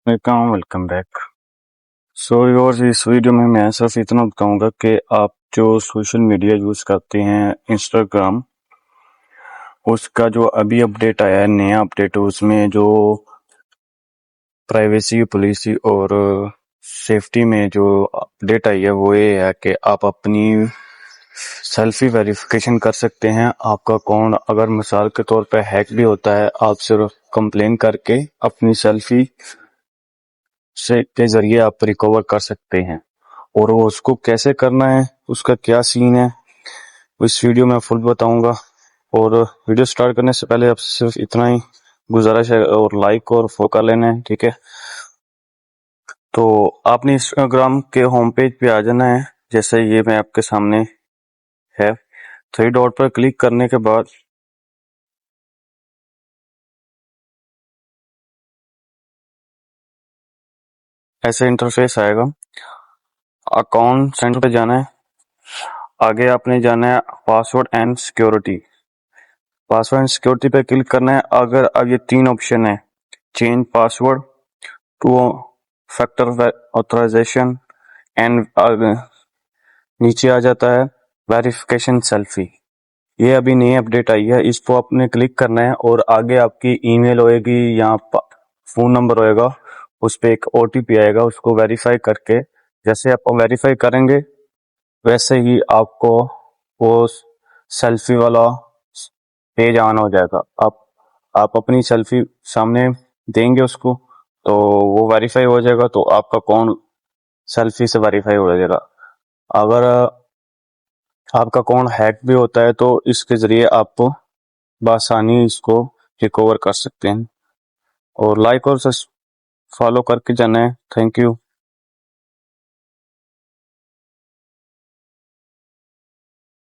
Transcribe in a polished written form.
Welcome back. Your इस video में मैं सिर्फ इतना बताऊंगा कि आप जो सोशल मीडिया यूज़ करते हैं इंस्टाग्राम, उसका जो अभी अपडेट आया है, नया अपडेट, उसमें जो प्राइवेसी पॉलिसी और सेफ्टी में जो अपडेट आई है वो ये है कि आप अपनी सेल्फी वेरिफिकेशन कर सकते हैं। आपका अकाउंट अगर मिसाल के तौर पे हैक भी होता है, आप सिर्फ कंप्लेन करके अपनी सेल्फी से के जरिए आप रिकवर कर सकते हैं। और वो उसको कैसे करना है, उसका क्या सीन है, इस वीडियो में फुल बताऊंगा। और वीडियो स्टार्ट करने से पहले आपसे सिर्फ इतना ही गुजारिश है, और लाइक और फॉलो कर लेना है, ठीक है। तो आपने इंस्टाग्राम के होम पेज पे आ जाना है, जैसे ये मैं आपके सामने है। थ्री डॉट पर क्लिक करने के बाद ऐसे इंटरफेस आएगा। अकाउंट सेंटर पे जाना है, आगे आपने जाना है password and security. Password and security पे क्लिक करना है। अगर अब ये तीन ऑप्शन है, change password, two factor authorization and नीचे आ जाता है वेरिफिकेशन सेल्फी। ये अभी नई अपडेट आई है, इसको आपने क्लिक करना है और आगे आपकी ईमेल होएगी या फोन नंबर होएगा, उस पे एक ओटीपी आएगा, उसको वेरीफाई करके जैसे आप वेरीफाई करेंगे वैसे ही आपको वो सेल्फी वाला पेज ऑन हो जाएगा। आप अपनी सेल्फी सामने देंगे उसको, तो वो वेरीफाई हो जाएगा, तो आपका अकाउंट सेल्फी से वेरीफाई हो जाएगा। अगर आपका अकाउंट हैक भी होता है तो इसके जरिए आप बआसानी इसको रिकवर कर सकते हैं। और लाइक और फॉलो करके जाना है। Thank you.